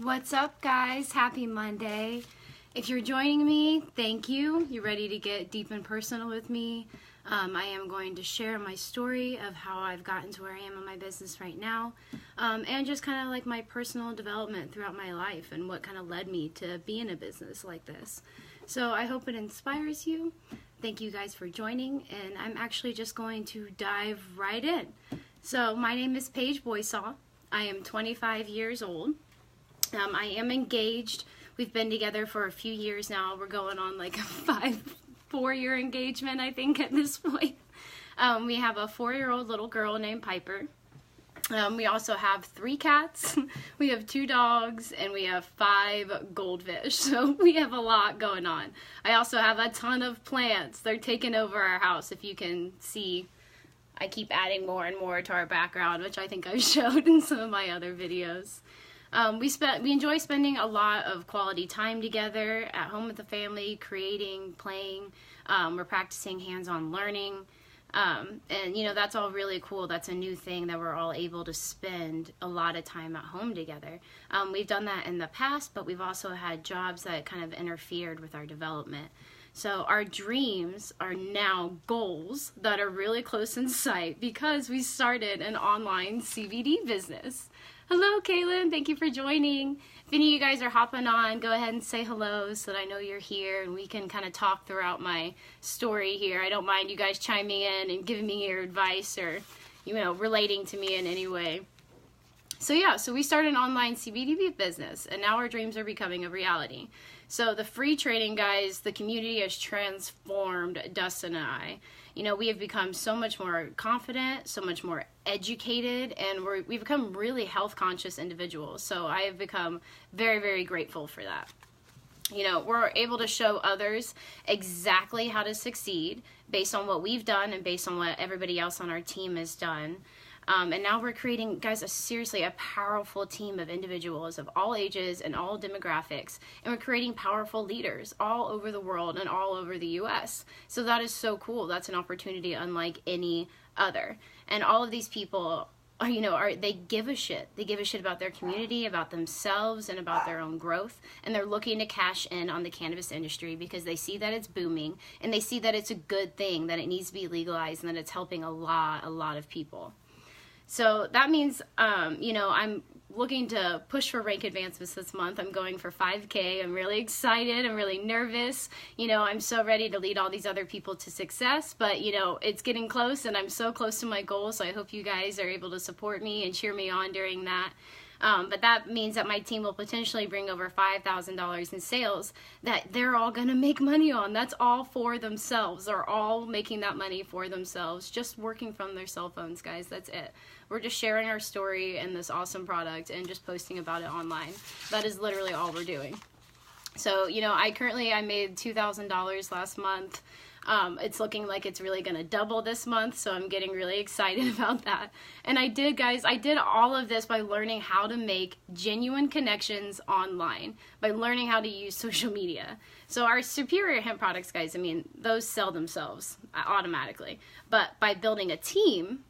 What's up, guys? Happy Monday. If you're joining me, thank you. You're ready to get deep and personal with me. I am going to share my story of how I've gotten to where I am in my business right now, and just kind of like my personal development throughout my life and what kind of led me to be in a business like this. So I hope it inspires you. Thank you guys for joining, and I'm actually just going to dive right in. So my name is Paige Boysaw. I am 25 years old. I am engaged. We've been together for a few years now. We're going on like a 4-year engagement, I think, at this point. We have a 4-year-old little girl named Piper. We also have 3 cats. We have 2 dogs, and we have 5 goldfish. So we have a lot going on. I also have a ton of plants. They're taking over our house. If you can see, I keep adding more and more to our background, which I think I've showed in some of my other videos. We enjoy spending a lot of quality time together at home with the family, creating, playing. We're practicing hands-on learning. And you know, that's all really cool. That's a new thing that we're all able to spend a lot of time at home together. We've done that in the past, but we've also had jobs that kind of interfered with our development. So our dreams are now goals that are really close in sight because we started an online CBD business. Hello, Kaylin. Thank you for joining. If any of you guys are hopping on, go ahead and say hello so that I know you're here and we can kind of talk throughout my story here. I don't mind you guys chiming in and giving me your advice or, you know, relating to me in any way. So yeah, so we started an online CBD business and now our dreams are becoming a reality. So the free training, guys, the community has transformed Dustin and I. You know, we have become so much more confident, so much more educated, and we've become really health conscious individuals. So I have become very, very grateful for that. You know, we're able to show others exactly how to succeed based on what we've done and based on what everybody else on our team has done. And now we're creating, guys, seriously a powerful team of individuals of all ages and all demographics. And we're creating powerful leaders all over the world and all over the U.S. So that is so cool. That's an opportunity unlike any other. And all of these people, you know, they give a shit. They give a shit about their community, about themselves, and about their own growth. And they're looking to cash in on the cannabis industry because they see that it's booming and they see that it's a good thing, that it needs to be legalized, and that it's helping a lot of people. So that means, you know, I'm looking to push for rank advancements this month. I'm going for 5K. I'm really excited. I'm really nervous. You know, I'm so ready to lead all these other people to success, but you know, it's getting close and I'm so close to my goal. So I hope you guys are able to support me and cheer me on during that. But that means that my team will potentially bring over $5,000 in sales that they're all going to make money on. That's all for themselves. They're all making that money for themselves, just working from their cell phones, guys. That's it. We're just sharing our story and this awesome product and just posting about it online. That is literally all we're doing. So, you know, I made $2,000 last month. It's looking like it's really going to double this month, so I'm getting really excited about that. And I did all of this by learning how to make genuine connections online, by learning how to use social media. So our superior hemp products, guys, I mean, those sell themselves automatically. But by building a team,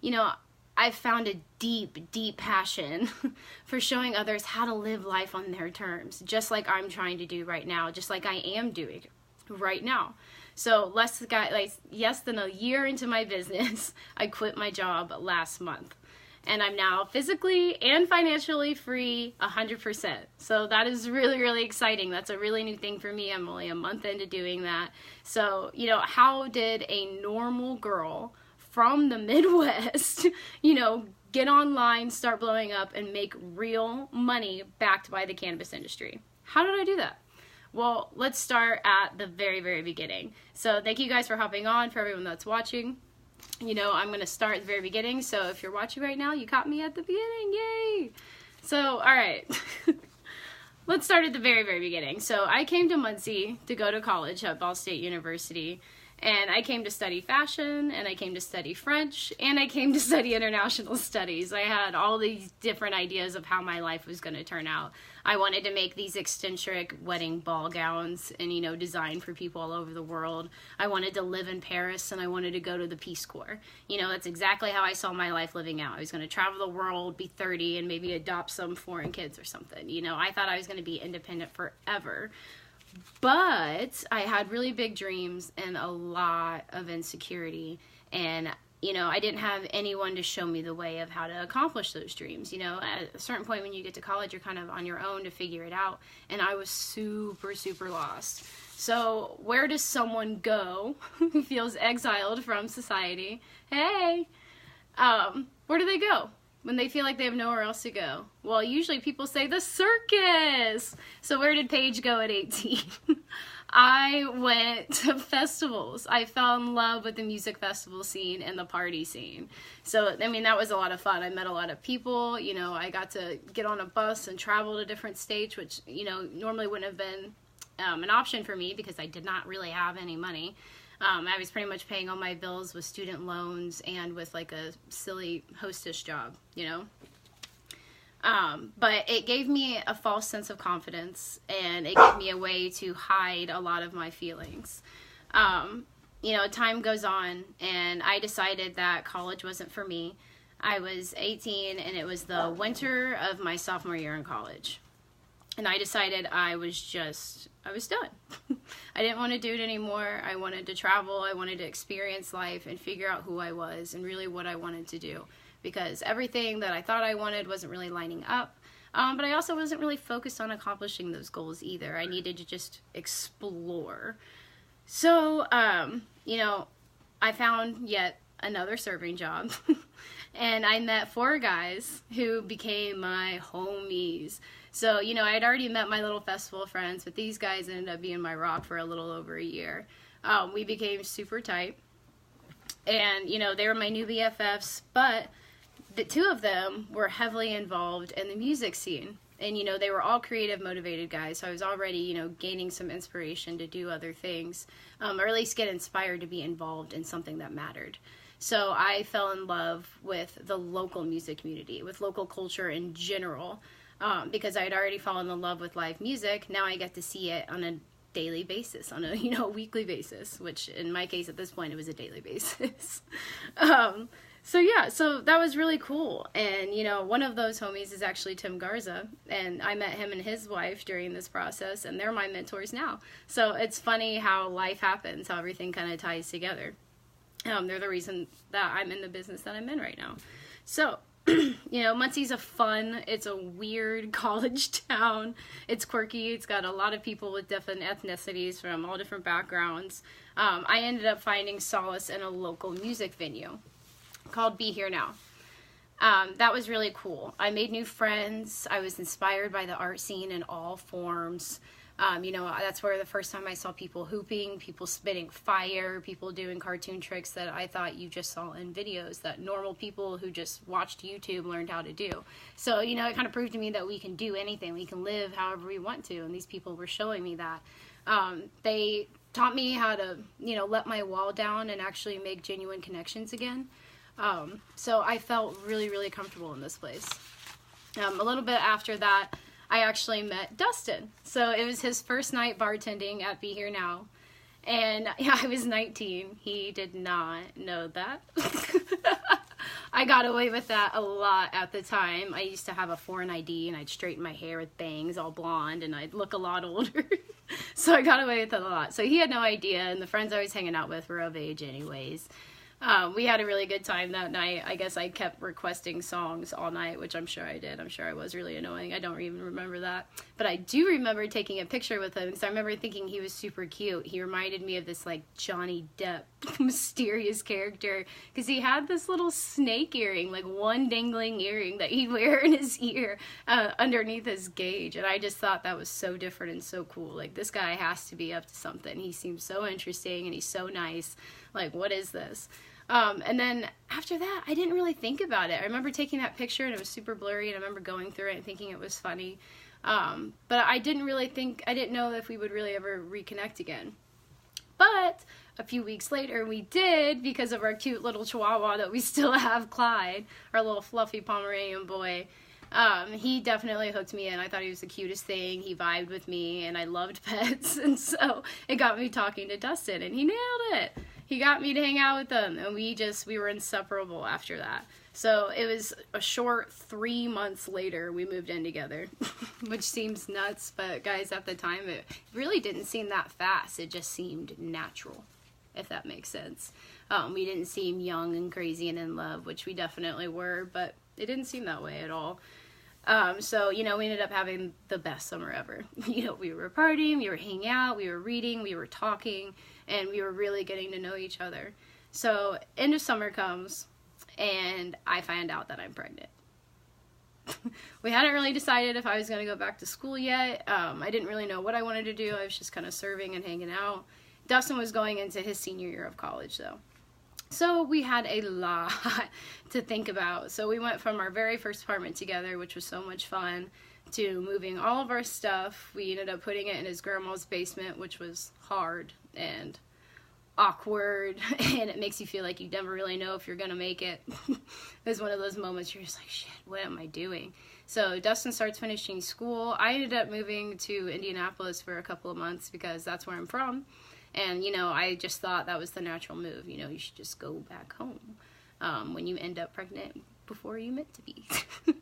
you know, I've found a deep passion for showing others how to live life on their terms, just like I'm trying to do right now, just like I am doing right now. So less than a year into my business, I quit my job last month. And I'm now physically and financially free 100%. So that is really exciting. That's a really new thing for me. I'm only a month into doing that. So, you know, how did a normal girl from the Midwest, you know, get online, start blowing up, and make real money backed by the cannabis industry? How did I do that? Well, let's start at the very beginning. So thank you guys for hopping on, for everyone that's watching. You know, I'm going to start at the very beginning. So if you're watching right now, you caught me at the beginning. Yay! So, all right. Let's start at the very beginning. So I came to Muncie to go to college at Ball State University. And I came to study fashion, and I came to study French, and I came to study international studies. I had all these different ideas of how my life was going to turn out. I wanted to make these eccentric wedding ball gowns and, you know, design for people all over the world. I wanted to live in Paris, and I wanted to go to the Peace Corps. You know, that's exactly how I saw my life living out. I was going to travel the world, be 30, and maybe adopt some foreign kids or something. You know, I thought I was going to be independent forever. But I had really big dreams and a lot of insecurity, and you know, I didn't have anyone to show me the way of how to accomplish those dreams. You know, at a certain point when you get to college, you're kind of on your own to figure it out, and I was super, super lost. So where does someone go who feels exiled from society? Hey, where do they go when they feel like they have nowhere else to go? Well, usually people say the circus. So where did Paige go at 18? I went to festivals. I fell in love with the music festival scene and the party scene. So, I mean, that was a lot of fun. I met a lot of people. You know, I got to get on a bus and travel to different states, which, you know, normally wouldn't have been an option for me because I did not really have any money. I was pretty much paying all my bills with student loans and with like a silly hostess job, you know. But it gave me a false sense of confidence, and it gave me a way to hide a lot of my feelings. You know, time goes on, and I decided that college wasn't for me. I was 18, and it was the winter of my sophomore year in college. And I decided I was done. I didn't want to do it anymore. I wanted to travel. I wanted to experience life and figure out who I was and really what I wanted to do. Because everything that I thought I wanted wasn't really lining up. But I also wasn't really focused on accomplishing those goals either. I needed to just explore. So, you know, I found yet another serving job. And I met 4 guys who became my homies. So, you know, I had already met my little festival friends, but these guys ended up being my rock for a little over a year. We became super tight. And, you know, they were my new BFFs, but the 2 of them were heavily involved in the music scene. And, you know, they were all creative, motivated guys, so I was already, you know, gaining some inspiration to do other things, or at least get inspired to be involved in something that mattered. So I fell in love with the local music community, with local culture in general, because I had already fallen in love with live music. Now I get to see it on a daily basis, on a, you know, weekly basis, which in my case at this point it was a daily basis. So yeah, so that was really cool. And, you know, one of those homies is actually Tim Garza, and I met him and his wife during this process, and they're my mentors now. So it's funny how life happens, how everything kind of ties together. They're the reason that I'm in the business that I'm in right now. So, you know, Muncie's it's a weird college town. It's quirky. It's got a lot of people with different ethnicities from all different backgrounds. I ended up finding solace in a local music venue called Be Here Now. That was really cool. I made new friends. I was inspired by the art scene in all forms. You know, that's where the first time I saw people hooping, people spitting fire, people doing cartoon tricks that I thought you just saw in videos that normal people who just watched YouTube learned how to do. So, you know, it kind of proved to me that we can do anything. We can live however we want to, and these people were showing me that. They taught me how to, you know, let my wall down and actually make genuine connections again. So I felt really, really comfortable in this place. A little bit after that, I actually met Dustin. So it was his first night bartending at Be Here Now. And yeah, I was 19. He did not know that. I got away with that a lot at the time. I used to have a foreign ID, and I'd straighten my hair with bangs, all blonde, and I'd look a lot older. So I got away with it a lot. So he had no idea, and the friends I was hanging out with were of age anyways. We had a really good time that night. I guess I kept requesting songs all night, which I'm sure I did. I'm sure I was really annoying. I don't even remember that. But I do remember taking a picture with him, because I remember thinking he was super cute. He reminded me of this, like, Johnny Depp mysterious character, because he had this little snake earring, like one dangling earring that he'd wear in his ear underneath his gauge. And I just thought that was so different and so cool. Like, this guy has to be up to something. He seems so interesting, and he's so nice. Like, what is this? And then after that, I didn't really think about it. I remember taking that picture, and it was super blurry, and I remember going through it and thinking it was funny. But I didn't know if we would really ever reconnect again. But a few weeks later we did, because of our cute little chihuahua that we still have, Clyde, our little fluffy Pomeranian boy. He definitely hooked me in. I thought he was the cutest thing. He vibed with me, and I loved pets, and so it got me talking to Dustin, and he nailed it. He got me to hang out with them, and we were inseparable after that. So it was a short 3 months later we moved in together, which seems nuts, but guys, at the time it really didn't seem that fast. It just seemed natural, if that makes sense. We didn't seem young and crazy and in love, which we definitely were, but it didn't seem that way at all. So, we ended up having the best summer ever. We were partying, we were hanging out, we were reading, we were talking, and we were really getting to know each other. So, end of summer comes, and I find out that I'm pregnant. We hadn't really decided if I was going to go back to school yet. I didn't really know what I wanted to do. I was just kind of serving and hanging out. Dustin was going into his senior year of college, though. So we had a lot to think about. So we went from our very first apartment together, which was so much fun, to moving all of our stuff. We ended up putting it in his grandma's basement, which was hard and awkward, and it makes you feel like you never really know if you're gonna make it. It's one of those moments you're just like, shit, what am I doing? So Dustin starts finishing school. I ended up moving to Indianapolis for a couple of months because that's where I'm from. And, I just thought that was the natural move. You should just go back home when you end up pregnant before you meant to be. But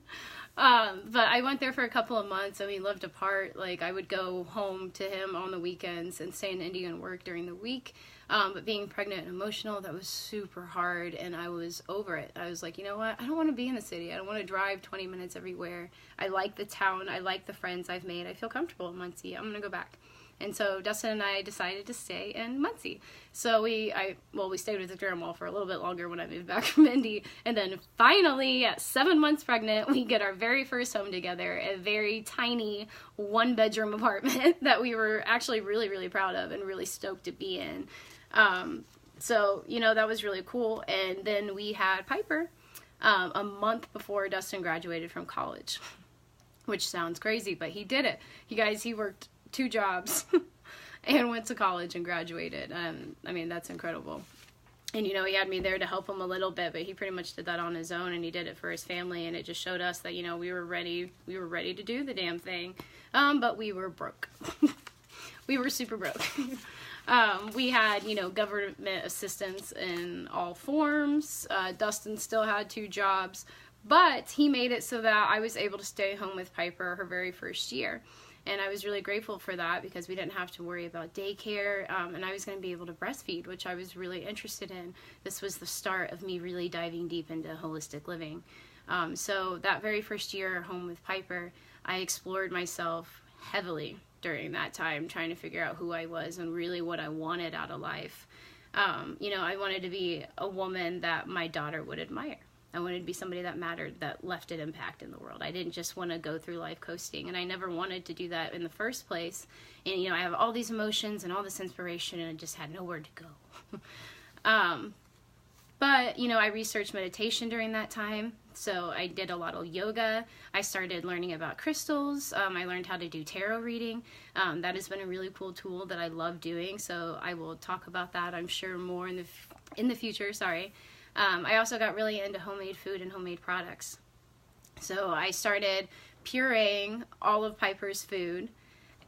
I went there for a couple of months, and we lived apart. Like, I would go home to him on the weekends and stay in Indy and work during the week. But being pregnant and emotional, that was super hard, and I was over it. I was like, you know what? I don't want to be in the city. I don't want to drive 20 minutes everywhere. I like the town. I like the friends I've made. I feel comfortable in Muncie. I'm going to go back. And so Dustin and I decided to stay in Muncie. So we stayed with the grandma for a little bit longer when I moved back from Indy. And then finally, at 7 months pregnant, we get our very first home together, a very tiny 1-bedroom apartment that we were actually really, really proud of and really stoked to be in. So, that was really cool. And then we had Piper a month before Dustin graduated from college, which sounds crazy, but he did it. You guys, he worked 2 jobs and went to college and graduated. That's incredible. And, he had me there to help him a little bit, but he pretty much did that on his own, and he did it for his family, and it just showed us that, we were ready to do the damn thing. But we were broke. We were super broke. We had, government assistance in all forms. Dustin still had 2 jobs, but he made it so that I was able to stay home with Piper her very first year. And I was really grateful for that because we didn't have to worry about daycare, and I was going to be able to breastfeed, which I was really interested in. This was the start of me really diving deep into holistic living. So that very first year home with Piper, I explored myself heavily during that time, trying to figure out who I was and really what I wanted out of life. I wanted to be a woman that my daughter would admire. I wanted to be somebody that mattered, that left an impact in the world. I didn't just want to go through life coasting, and I never wanted to do that in the first place. And, I have all these emotions and all this inspiration, and I just had nowhere to go. But, I researched meditation during that time, so I did a lot of yoga. I started learning about crystals. I learned how to do tarot reading. That has been a really cool tool that I love doing, so I will talk about that, I'm sure, more in the future. I also got really into homemade food and homemade products. So I started pureeing all of Piper's food,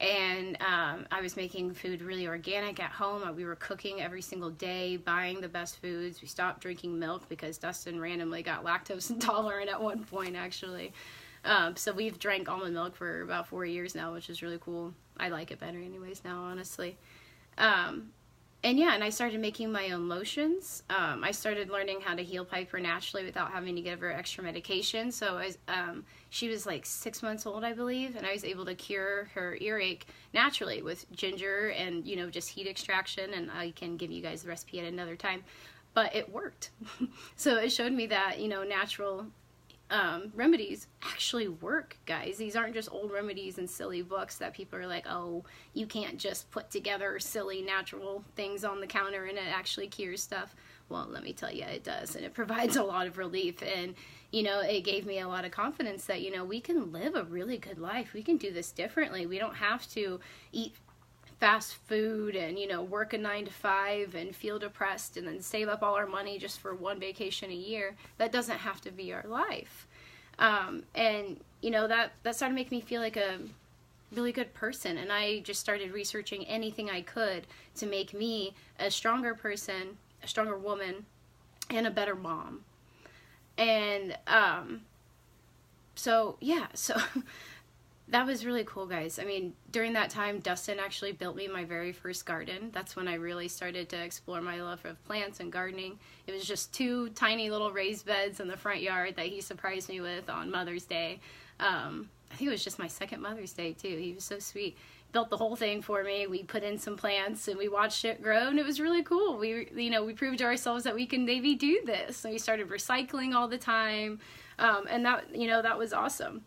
and I was making food really organic at home. We were cooking every single day, buying the best foods. We stopped drinking milk because Dustin randomly got lactose intolerant at one point, actually. So we've drank almond milk for about 4 years now, which is really cool. I like it better anyways now, honestly. And I started making my own lotions. I started learning how to heal Piper naturally without having to give her extra medication. So she was like 6 months old, I believe, and I was able to cure her earache naturally with ginger and, just heat extraction. And I can give you guys the recipe at another time. But it worked. So it showed me that, natural remedies actually work, guys. These aren't just old remedies and silly books that people are like, oh, you can't just put together silly natural things on the counter and it actually cures stuff. Well, let me tell you, it does, and it provides a lot of relief, and it gave me a lot of confidence that we can live a really good life. We can do this differently. We don't have to eat fast food and, you know, work a 9 to 5 and feel depressed and then save up all our money just for one vacation a year. That doesn't have to be our life. And, you know, that started making me feel like a really good person. And I just started researching anything I could to make me a stronger person, a stronger woman, and a better mom. And, so that was really cool, guys. I mean, during that time, Dustin actually built me my very first garden. That's when I really started to explore my love of plants and gardening. It was just 2 tiny little raised beds in the front yard that he surprised me with on Mother's Day. I think it was just my second Mother's Day, too. He was so sweet. Built the whole thing for me. We put in some plants and we watched it grow, and it was really cool. We proved to ourselves that we can maybe do this. So we started recycling all the time, and that was awesome.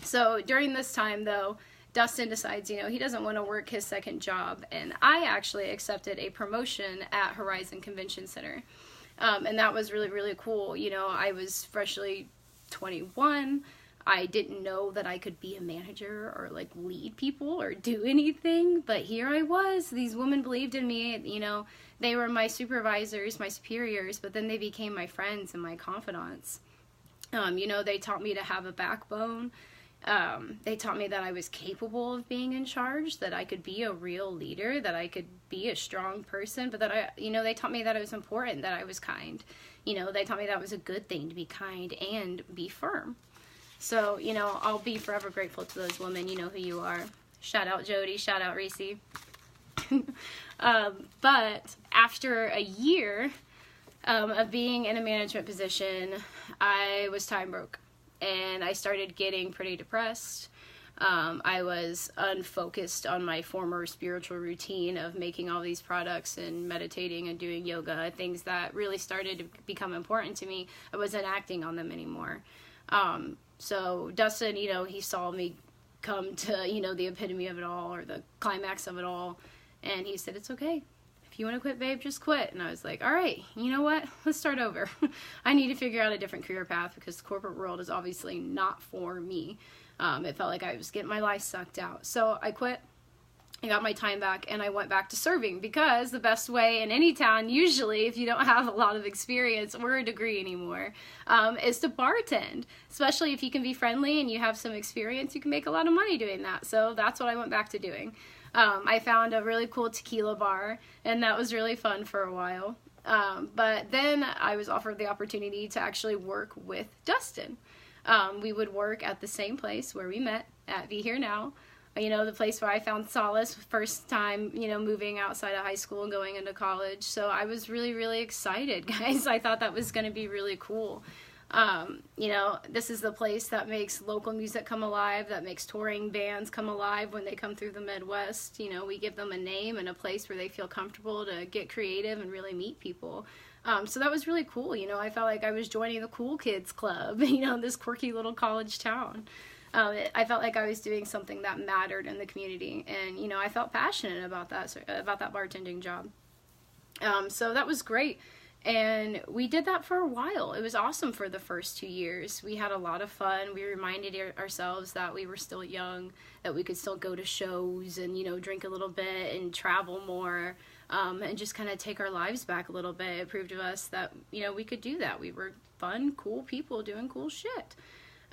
So during this time, though, Dustin decides, he doesn't want to work his second job, and I actually accepted a promotion at Horizon Convention Center, and that was really, really cool. I was freshly 21. I didn't know that I could be a manager or like lead people or do anything, but here I was. These women believed in me. They were my supervisors, my superiors, but then they became my friends and my confidants. They taught me to have a backbone. They taught me that I was capable of being in charge, that I could be a real leader, that I could be a strong person, but that they taught me that it was important that I was kind. They taught me that it was a good thing to be kind and be firm. So, I'll be forever grateful to those women. You know who you are. Shout out Jody, shout out Reese. But after a year of being in a management position, I was time broke. And I started getting pretty depressed. I was unfocused on my former spiritual routine of making all these products and meditating and doing yoga, things that really started to become important to me. I wasn't acting on them anymore. So Dustin, he saw me come to, the epitome of it all, or the climax of it all. And he said, it's okay. If you want to quit, babe, just quit. And I was like, all right, you know what? Let's start over. I need to figure out a different career path because the corporate world is obviously not for me. It felt like I was getting my life sucked out. So I quit. I got my time back and I went back to serving, because the best way in any town, usually if you don't have a lot of experience or a degree anymore, is to bartend. Especially if you can be friendly and you have some experience, you can make a lot of money doing that. So that's what I went back to doing. I found a really cool tequila bar, and that was really fun for a while. But then I was offered the opportunity to actually work with Dustin. We would work at the same place where we met, at Be Here Now. The place where I found solace first time, moving outside of high school and going into college. So I was really, really excited, guys. I thought that was going to be really cool. This is the place that makes local music come alive, that makes touring bands come alive when they come through the Midwest. We give them a name and a place where they feel comfortable to get creative and really meet people. So that was really cool. I felt like I was joining the cool kids club, this quirky little college town. I felt like I was doing something that mattered in the community, and I felt passionate about that bartending job. So that was great, and we did that for a while. It was awesome for the first 2 years. We had a lot of fun. We reminded ourselves that we were still young, that we could still go to shows and drink a little bit and travel more, and just kind of take our lives back a little bit. It proved to us that we could do that. We were fun, cool people doing cool shit.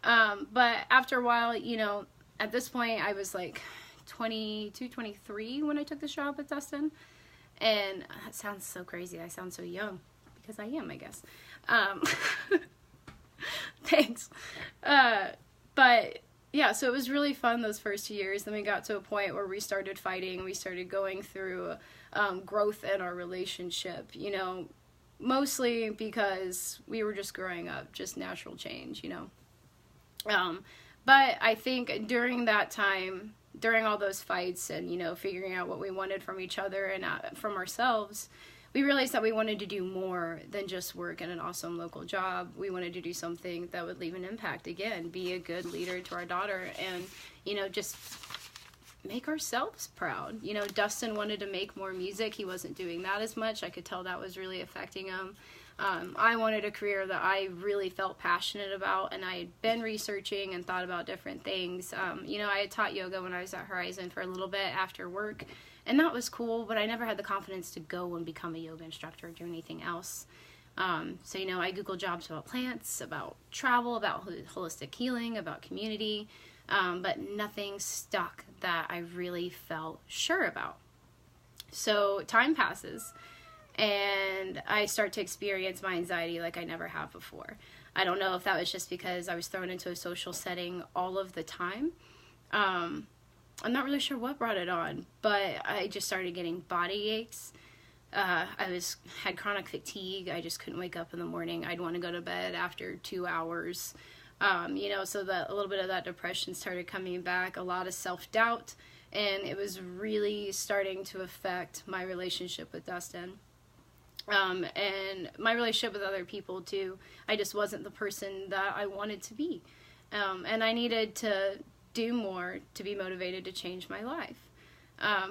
But after a while, at this point I was like 22, 23 when I took the job with Dustin. And that sounds so crazy. I sound so young, because I am, I guess. Thanks. But yeah, so it was really fun those first 2 years. Then we got to a point where we started fighting. We started going through growth in our relationship, mostly because we were just growing up, just natural change, But I think during that time, during all those fights and, figuring out what we wanted from each other and from ourselves, we realized that we wanted to do more than just work in an awesome local job. We wanted to do something that would leave an impact, again, be a good leader to our daughter, and, just make ourselves proud. Dustin wanted to make more music. He wasn't doing that as much. I could tell that was really affecting him. I wanted a career that I really felt passionate about, and I had been researching and thought about different things. You know, I had taught yoga when I was at Horizon for a little bit after work, and that was cool, but I never had the confidence to go and become a yoga instructor or do anything else. So, you know, I Googled jobs about plants, about travel, about holistic healing, about community, but nothing stuck that I really felt sure about. So time passes, and I start to experience my anxiety like I never have before. I don't know if that was just because I was thrown into a social setting all of the time. I'm not really sure what brought it on, but I just started getting body aches. I had chronic fatigue. I just couldn't wake up in the morning. I'd want to go to bed after 2 hours. You know, so that a little bit of that depression started coming back, a lot of self-doubt, and it was really starting to affect my relationship with Dustin. And my relationship with other people too. I just wasn't the person that I wanted to be. And I needed to do more to be motivated to change my life.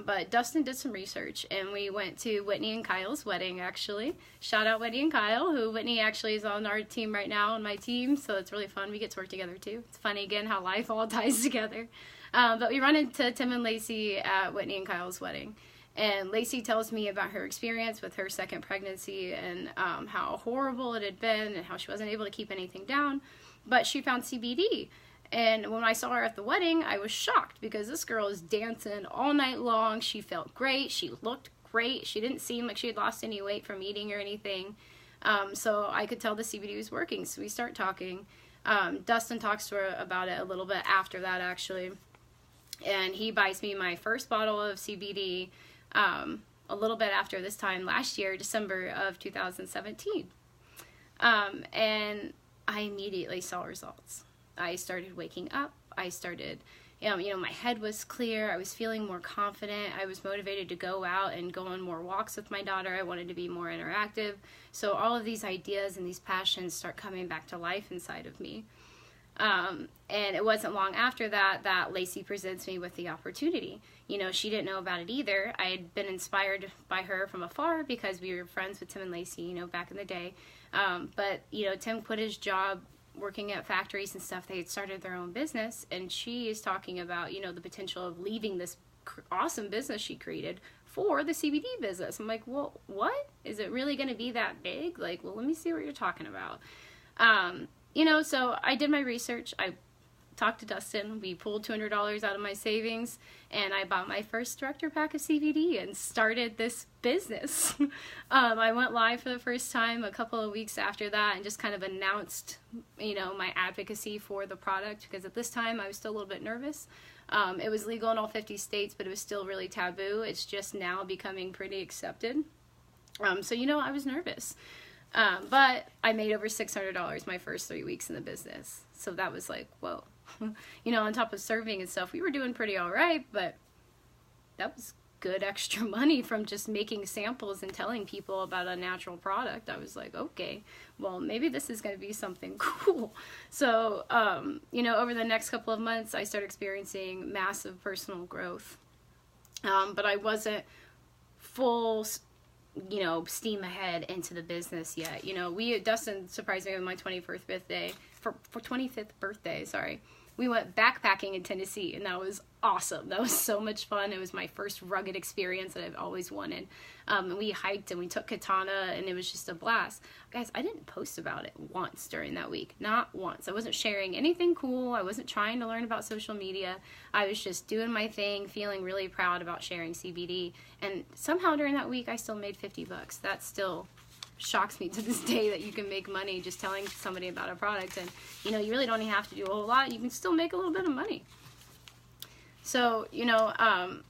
But Dustin did some research, and we went to Whitney and Kyle's wedding, actually. Shout out Whitney and Kyle, who Whitney actually is on our team right now, on my team, so it's really fun. We get to work together too. It's funny again how life all ties together. But we run into Tim and Lacey at Whitney and Kyle's wedding. And Lacey tells me about her experience with her second pregnancy, and how horrible it had been, and how she wasn't able to keep anything down, but she found CBD. And when I saw her at the wedding, I was shocked, because this girl is dancing all night long. She felt great. She looked great. She didn't seem like she had lost any weight from eating or anything. So I could tell the CBD was working. So we start talking. Dustin talks to her about it a little bit after that, actually. And he buys me my first bottle of CBD a little bit after this time last year, December of 2017. And I immediately saw results. I started waking up. I started, my head was clear. I was feeling more confident. I was motivated to go out and go on more walks with my daughter. I wanted to be more interactive. So all of these ideas and these passions start coming back to life inside of me. And it wasn't long after that Lacey presents me with the opportunity. You know, she didn't know about it either. I had been inspired by her from afar because we were friends with Tim and Lacey, you know, back in the day. But, you know, Tim quit his job working at factories and stuff. They had started their own business, and she is talking about, you know, the potential of leaving this awesome business she created for the CBD business. I'm like, well, what? Is it really going to be that big? Like, well, let me see what you're talking about. You know, so I did my research. I talked to Dustin. We pulled $200 out of my savings, and I bought my first director pack of CBD and started this business. I went live for the first time a couple of weeks after that, and just kind of announced, you know, my advocacy for the product, because at this time I was still a little bit nervous. It was legal in all 50 states, but it was still really taboo. It's just now becoming pretty accepted. So, you know, I was nervous. But I made over $600 my first 3 weeks in the business. So that was like, whoa. You know, on top of serving and stuff, we were doing pretty all right, but that was good extra money from just making samples and telling people about a natural product. I was like, okay, well, maybe this is going to be something cool. So, you know, over the next couple of months, I started experiencing massive personal growth. But I wasn't full, you know, steam ahead into the business yet. You know, Dustin surprised me with my 25th birthday, sorry. We went backpacking in Tennessee, and that was awesome. That was so much fun. It was my first rugged experience that I've always wanted. And we hiked and we took Katana, and it was just a blast. Guys, I didn't post about it once during that week. Not once. I wasn't sharing anything cool. I wasn't trying to learn about social media. I was just doing my thing, feeling really proud about sharing CBD. And somehow during that week, I still made $50. That still shocks me to this day, that you can make money just telling somebody about a product. And, you know, you really don't even have to do a whole lot. You can still make a little bit of money. So, you know,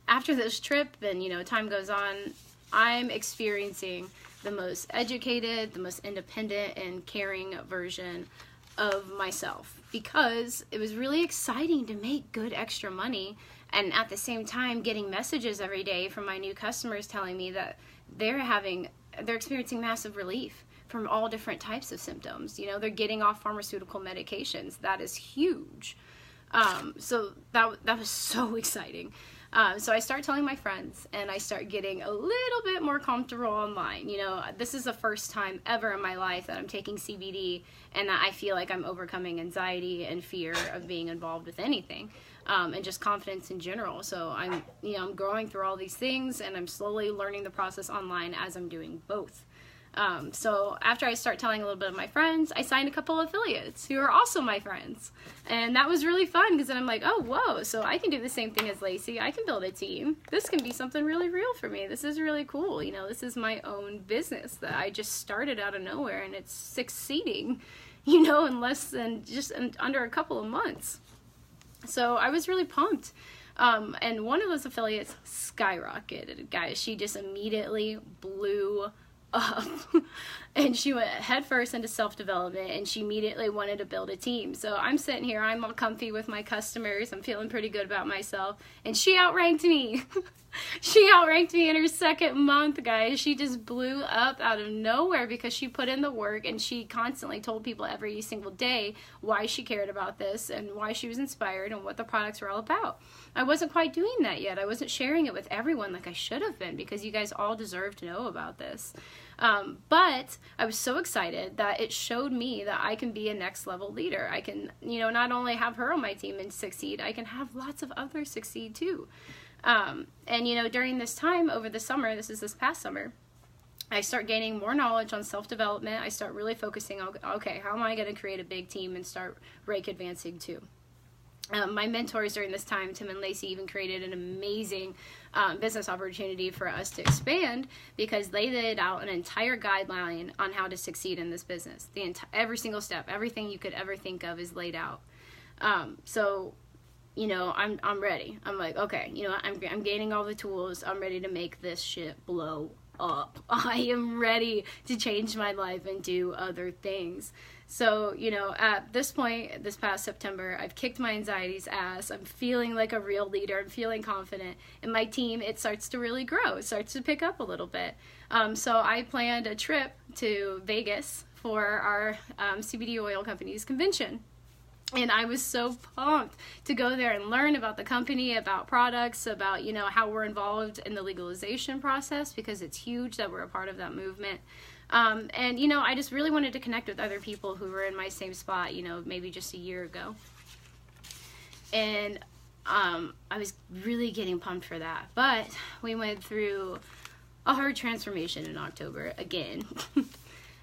after this trip and, you know, time goes on, I'm experiencing the most educated, the most independent and caring version of myself, because it was really exciting to make good extra money, and at the same time getting messages every day from my new customers telling me that they're experiencing massive relief from all different types of symptoms. You know, they're getting off pharmaceutical medications. That is huge. So that was so exciting. So I start telling my friends, and I start getting a little bit more comfortable online. You know, this is the first time ever in my life that I'm taking CBD, and that I feel like I'm overcoming anxiety and fear of being involved with anything, and just confidence in general. So I'm growing through all these things, and I'm slowly learning the process online as I'm doing both. So after I start telling a little bit of my friends, I signed a couple affiliates who are also my friends. And that was really fun, because then I'm like, oh, whoa, so I can do the same thing as Lacey. I can build a team. This can be something really real for me. This is really cool. You know, this is my own business that I just started out of nowhere, and it's succeeding, you know, in less than under a couple of months. So I was really pumped. And one of those affiliates skyrocketed, guys. She just immediately blew up. And she went headfirst into self-development, and she immediately wanted to build a team. So I'm sitting here, I'm all comfy with my customers, I'm feeling pretty good about myself, and she outranked me. She outranked me in her second month, guys. She just blew up out of nowhere because she put in the work, and she constantly told people every single day why she cared about this and why she was inspired and what the products were all about. I wasn't quite doing that yet. I wasn't sharing it with everyone like I should have been, because you guys all deserve to know about this. But I was so excited that it showed me that I can be a next level leader. I can, you know, not only have her on my team and succeed, I can have lots of others succeed too. And you know, during this time over the summer, this past summer, I start gaining more knowledge on self-development. I start really focusing on, okay, how am I going to create a big team and start Rake advancing too? My mentors during this time, Tim and Lacey, even created an amazing business opportunity for us to expand, because they laid out an entire guideline on how to succeed in this business. Every single step, everything you could ever think of is laid out. So, you know, I'm ready. I'm like, okay, you know, I'm gaining all the tools. I'm ready to make this shit blow up. I am ready to change my life and do other things. So, you know, at this point, this past September, I've kicked my anxiety's ass. I'm feeling like a real leader. I'm feeling confident. And my team, it starts to really grow. It starts to pick up a little bit. So I planned a trip to Vegas for our CBD Oil Company's convention. And I was so pumped to go there and learn about the company, about products, about, you know, how we're involved in the legalization process, because it's huge that we're a part of that movement. And, you know, I just really wanted to connect with other people who were in my same spot, you know, maybe just a year ago. And I was really getting pumped for that. But we went through a hard transformation in October again.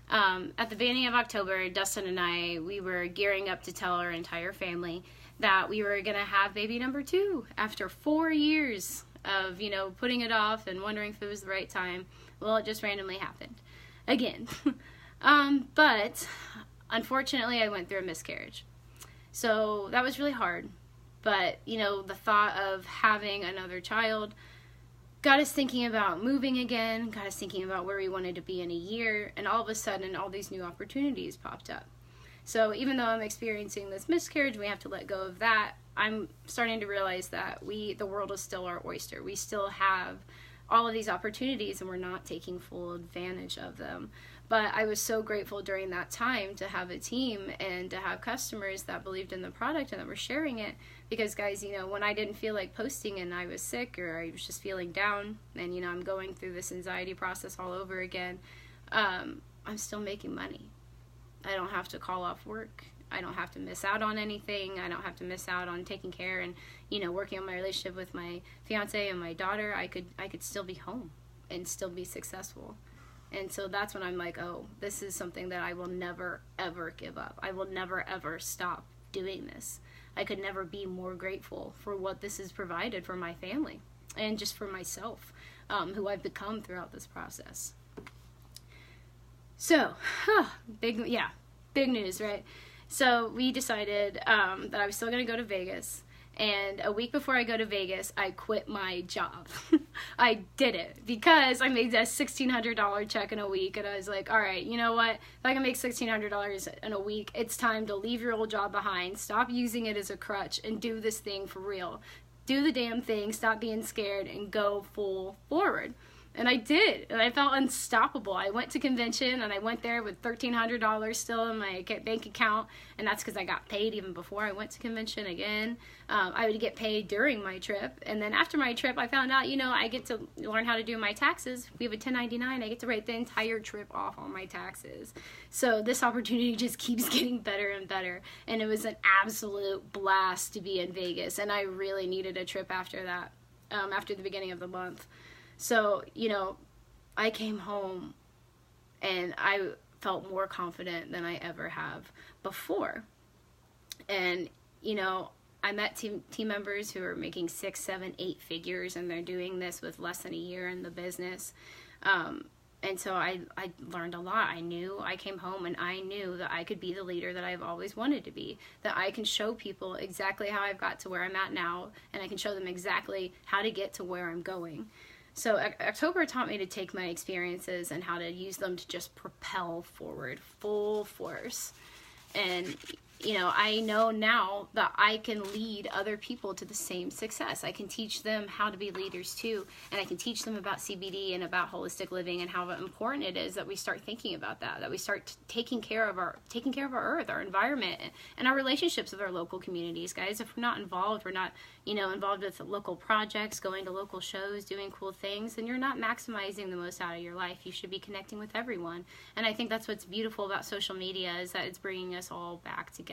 At the beginning of October, Dustin and I, we were gearing up to tell our entire family that we were going to have baby number 2 after 4 years of, you know, putting it off and wondering if it was the right time. Well, it just randomly happened again. But unfortunately, I went through a miscarriage. So that was really hard. But, you know, the thought of having another child got us thinking about moving again, got us thinking about where we wanted to be in a year, and all of a sudden, all these new opportunities popped up. So even though I'm experiencing this miscarriage, we have to let go of that. I'm starting to realize that the world is still our oyster. We still have all of these opportunities, and we're not taking full advantage of them. But I was so grateful during that time to have a team and to have customers that believed in the product and that were sharing it. Because, guys, you know, when I didn't feel like posting and I was sick or I was just feeling down and, you know, I'm going through this anxiety process all over again, I'm still making money. I don't have to call off work. I don't have to miss out on anything. I don't have to miss out on taking care and, you know, working on my relationship with my fiance and my daughter. I could still be home and still be successful. And so that's when I'm like, oh, this is something that I will never, ever give up. I will never, ever stop doing this. I could never be more grateful for what this has provided for my family and just for myself, who I've become throughout this process. So, big news, right? So we decided that I was still going to go to Vegas. And a week before I go to Vegas, I quit my job. I did it because I made that $1,600 check in a week. And I was like, all right, you know what? If I can make $1,600 in a week, it's time to leave your old job behind. Stop using it as a crutch and do this thing for real. Do the damn thing. Stop being scared and go full forward. And I did, and I felt unstoppable. I went to convention, and I went there with $1,300 still in my bank account, and that's because I got paid even before I went to convention again. I would get paid during my trip, and then after my trip, I found out, I get to learn how to do my taxes. We have a 1099. I get to write the entire trip off on my taxes. So this opportunity just keeps getting better and better, and it was an absolute blast to be in Vegas, and I really needed a trip after that, after the beginning of the month. So, I came home and I felt more confident than I ever have before. And, I met team members who are making 6, 7, 8 figures, and they're doing this with less than a year in the business. And so I learned a lot. I came home and I knew that I could be the leader that I've always wanted to be, that I can show people exactly how I've got to where I'm at now, and I can show them exactly how to get to where I'm going. So October taught me to take my experiences and how to use them to just propel forward full force. And, I know now that I can lead other people to the same success. I can teach them how to be leaders too. And I can teach them about CBD and about holistic living and how important it is that we start thinking about that we start taking care of our earth, our environment, and our relationships with our local communities, guys. If we're not involved, we're not, involved with local projects, going to local shows, doing cool things, then you're not maximizing the most out of your life. You should be connecting with everyone. And I think that's what's beautiful about social media, is that it's bringing us all back together.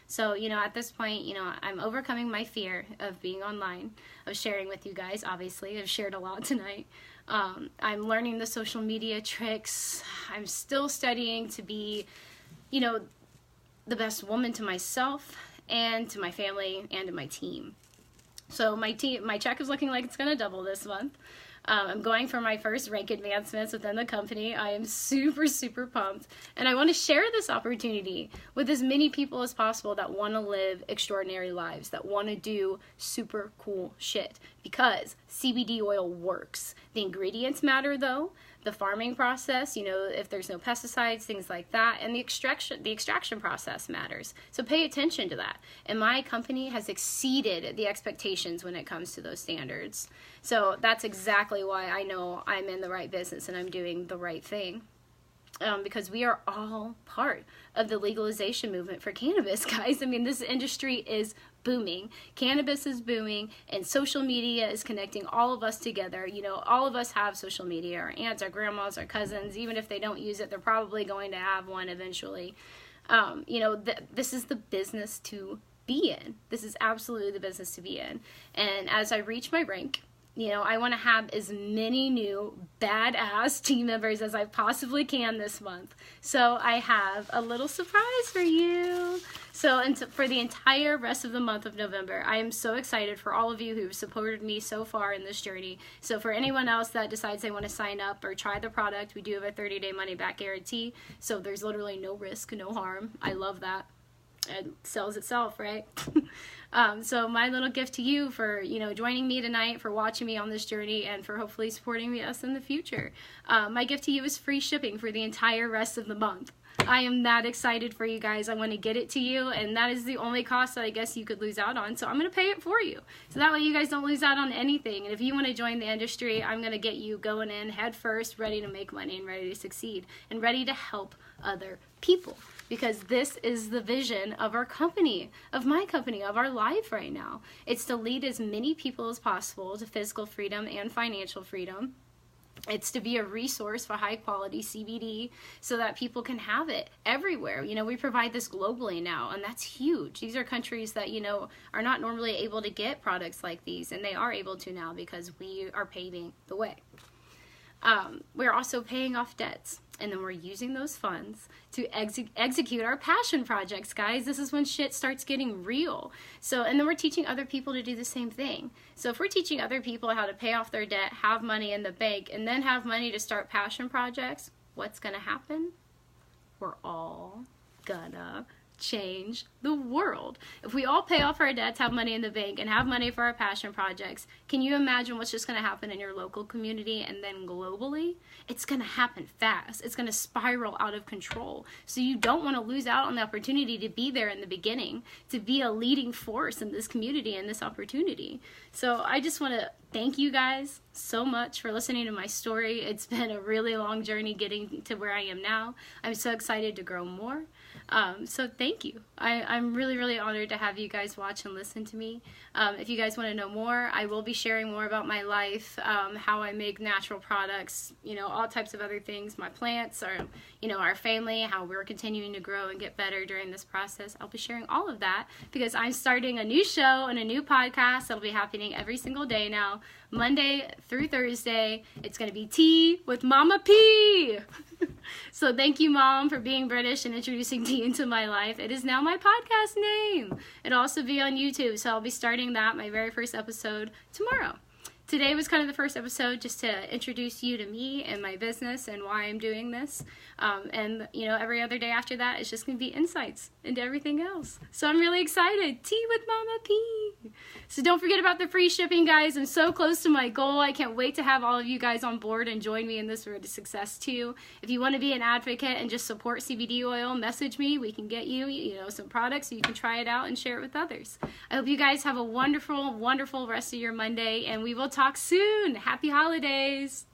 So, at this point, I'm overcoming my fear of being online, of sharing with you guys. Obviously, I've shared a lot tonight. I'm learning the social media tricks. I'm still studying to be, the best woman to myself and to my family and to my team. So my check is looking like it's going to double this month. I'm going for my first rank advancements within the company. I am super, super pumped. And I want to share this opportunity with as many people as possible that want to live extraordinary lives, that want to do super cool shit. Because CBD oil works. The ingredients matter, though. The farming process, if there's no pesticides, things like that, and the extraction process matters. So pay attention to that. And my company has exceeded the expectations when it comes to those standards. So that's exactly why I know I'm in the right business and I'm doing the right thing. Because we are all part of the legalization movement for cannabis, guys. I mean, this industry is booming. Cannabis is booming, and social media is connecting all of us together. All of us have social media. Our aunts, our grandmas, our cousins. Even if they don't use it, they're probably going to have one eventually. This is the business to be in. This is absolutely the business to be in. And as I reach my rank, I want to have as many new badass team members as I possibly can this month. So I have a little surprise for you. So for the entire rest of the month of November, I am so excited for all of you who've supported me so far in this journey. So for anyone else that decides they want to sign up or try the product, we do have a 30-day money-back guarantee. So there's literally no risk, no harm. I love that. It sells itself, right? So my little gift to you for, joining me tonight, for watching me on this journey, and for hopefully supporting us in the future. My gift to you is free shipping for the entire rest of the month. I am that excited for you guys. I want to get it to you, and that is the only cost that I guess you could lose out on. So I'm going to pay it for you. So that way you guys don't lose out on anything. And if you want to join the industry, I'm going to get you going in head first, ready to make money and ready to succeed and ready to help other people. Because this is the vision of our company, of my company, of our life right now. It's to lead as many people as possible to physical freedom and financial freedom. It's to be a resource for high quality CBD so that people can have it everywhere. We provide this globally now, and that's huge. These are countries that, are not normally able to get products like these, and they are able to now because we are paving the way. We're also paying off debts, and then we're using those funds to execute our passion projects, guys. This is when shit starts getting real. So, and then we're teaching other people to do the same thing. So if we're teaching other people how to pay off their debt, have money in the bank, and then have money to start passion projects, what's going to happen? We're all gonna change the world. If we all pay off our debts, have money in the bank, and have money for our passion projects, can you imagine what's just going to happen in your local community and then globally? It's going to happen fast. It's going to spiral out of control. So you don't want to lose out on the opportunity to be there in the beginning, to be a leading force in this community and this opportunity. So I just want to thank you guys so much for listening to my story. It's been a really long journey getting to where I am now. I'm so excited to grow more. So thank you. I'm really, really honored to have you guys watch and listen to me. If you guys want to know more, I will be sharing more about my life, how I make natural products, all types of other things, my plants, or, our family, how we're continuing to grow and get better during this process. I'll be sharing all of that because I'm starting a new show and a new podcast that'll be happening every single day now, Monday through Thursday. It's going to be Tea with Mama P. So thank you, Mom, for being British and introducing tea into my life. It is now my podcast name. It'll also be on YouTube, so I'll be starting that, my very first episode, tomorrow. Today was kind of the first episode just to introduce you to me and my business and why I'm doing this. And every other day after that is just going to be insights into everything else. So I'm really excited. Tea with Mama P. So don't forget about the free shipping, guys. I'm so close to my goal. I can't wait to have all of you guys on board and join me in this road to success too. If you want to be an advocate and just support CBD oil, message me. We can get you, some products so you can try it out and share it with others. I hope you guys have a wonderful, wonderful rest of your Monday, and we will talk soon. Happy holidays.